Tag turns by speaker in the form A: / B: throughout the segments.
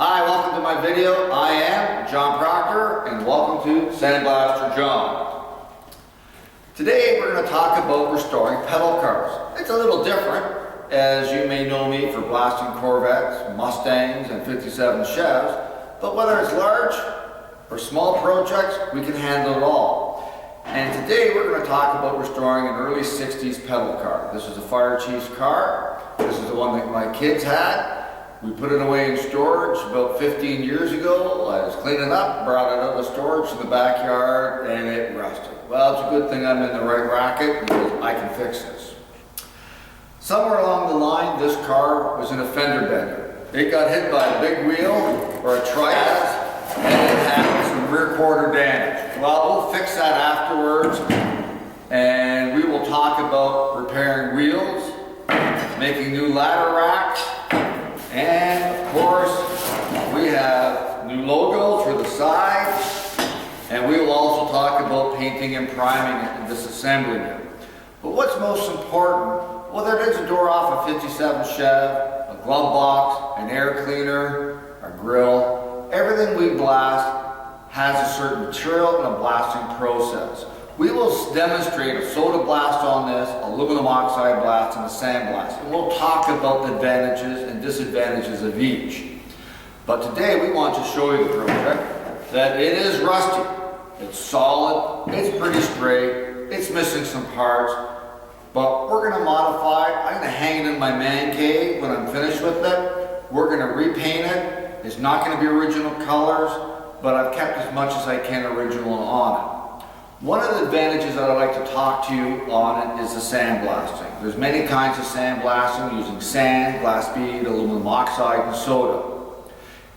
A: Hi, welcome to my video. I am John Proctor and welcome to Sandblaster John. Today we're going to talk about restoring pedal cars. It's a little different, as you may know me for blasting Corvettes, Mustangs and 57 Chevs, but whether it's large or small projects, we can handle it all. And today we're going to talk about restoring an early 60s pedal car. This is a fire chief's car. This is the one that my kids had. We put it away in storage about 15 years ago. I was cleaning up, brought it out of storage in the backyard, and it rusted. Well, it's a good thing I'm in the right racket because I can fix this. Somewhere along the line, this car was in a fender bender. It got hit by a big wheel or a triad, and it had some rear quarter damage. Well, we'll fix that afterwards, and we will talk about repairing wheels, making new ladder racks, and of course, we have new logos for the sides, and we will also talk about painting and priming it and disassembling it. But what's most important, whether it is a door off a 57 Chev, a glove box, an air cleaner, a grill, everything we blast has a certain material and a blasting process. We will demonstrate a soda blast on this, aluminum oxide blast, and a sandblast. And we'll talk about the advantages and disadvantages of each. But today we want to show you the project that it is rusty. It's solid, it's pretty straight, it's missing some parts, but we're going to modify it. I'm going to hang it in my man cave when I'm finished with it. We're going to repaint it. It's not going to be original colors, but I've kept as much as I can original on it. One of the advantages that I'd like to talk to you on it is the sandblasting. There's many kinds of sandblasting using sand, glass bead, aluminum oxide, and soda.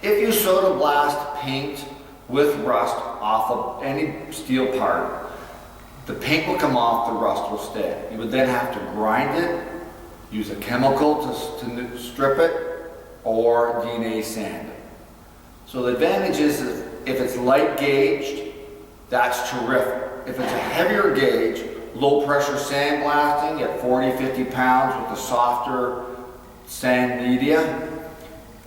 A: If you soda blast paint with rust off of any steel part, the paint will come off, the rust will stay. You would then have to grind it, use a chemical to strip it, or DNA sand it. So the advantage is if it's light gauged, that's terrific. If it's a heavier gauge, low pressure sandblasting at 40-50 pounds with the softer sand media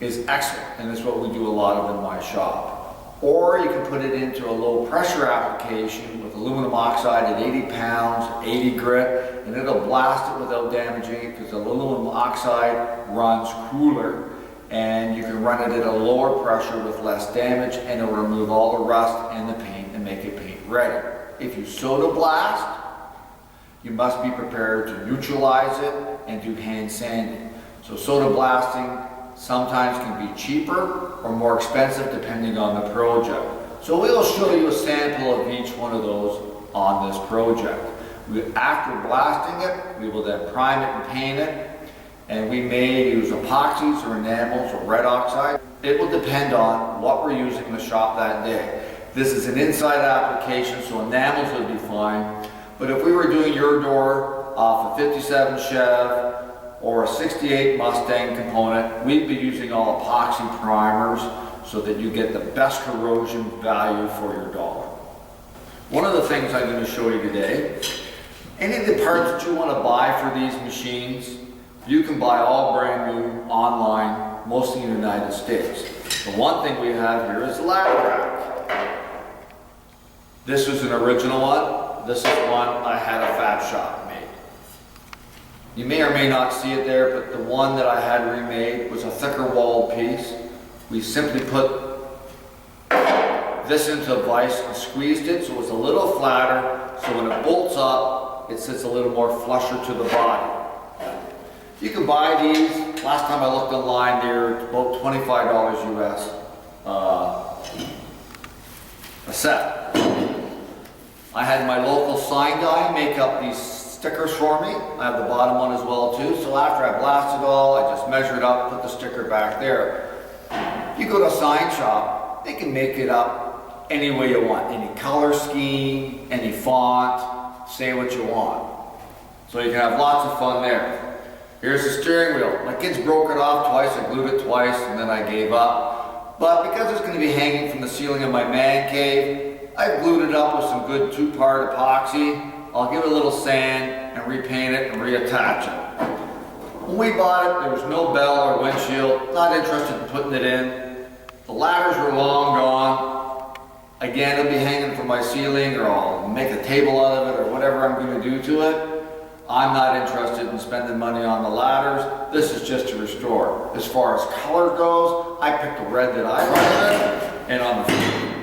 A: is excellent, and that's what we do a lot of in my shop. Or you can put it into a low pressure application with aluminum oxide at 80 pounds, 80 grit, and it'll blast it without damaging it because aluminum oxide runs cooler, and you can run it at a lower pressure with less damage, and it will remove all the rust and the paint and make it paint ready. If you soda blast, you must be prepared to neutralize it and do hand sanding. So soda blasting sometimes can be cheaper or more expensive depending on the project. So we will show you a sample of each one of those on this project. After blasting it, we will then prime it and paint it, and we may use epoxies or enamels or red oxide. It will depend on what we're using in the shop that day. This is an inside application, so enamels would be fine. But if we were doing your door off a 57 Chev or a 68 Mustang component, we'd be using all epoxy primers so that you get the best corrosion value for your dollar. One of the things I'm going to show you today, any of the parts that you want to buy for these machines, you can buy all brand new online, mostly in the United States. The one thing we have here is the ladder rack. This was an original one. This is one I had a fab shop made. You may or may not see it there, but the one that I had remade was a thicker walled piece. We simply put this into a vise and squeezed it so it was a little flatter, so when it bolts up, it sits a little more flusher to the body. You can buy these. Last time I looked online, they're about $25 US a set. I had my local sign guy make up these stickers for me. I have the bottom one as well too. So after I blast it all, I just measure it up, put the sticker back there. If you go to a sign shop, they can make it up any way you want. Any color scheme, any font, say what you want. So you can have lots of fun there. Here's the steering wheel. My kids broke it off twice, I glued it twice, and then I gave up. But because it's going to be hanging from the ceiling of my man cave, I glued it up with some good 2-part epoxy. I'll give it a little sand and repaint it and reattach it. When we bought it, there was no bell or windshield, not interested in putting it in. The ladders were long gone. Again, it'll be hanging from my ceiling, or I'll make a table out of it, or whatever I'm going to do to it. I'm not interested in spending money on the ladders. This is just to restore. As far as color goes, I picked the red that I wanted, and on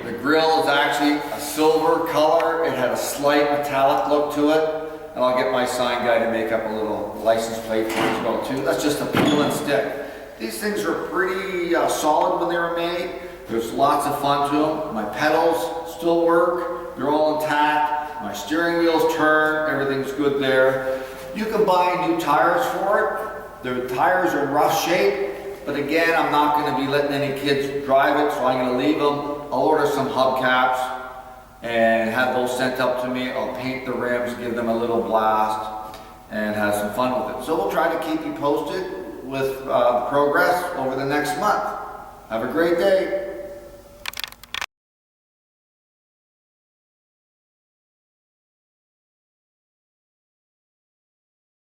A: the grill is actually a silver color. It had a slight metallic look to it, and I'll get my sign guy to make up a little license plate for it as well too. That's just a peel and stick. These things are pretty solid when they were made. There's lots of fun to them. My pedals still work. They're all intact. My steering wheels turn, everything's good there. You can buy new tires for it. The tires are in rough shape, but again, I'm not going to be letting any kids drive it, so I'm going to leave them. I'll order some hubcaps and have those sent up to me. I'll paint the rims, give them a little blast, and have some fun with it. So we'll try to keep you posted with the progress over the next month. Have a great day.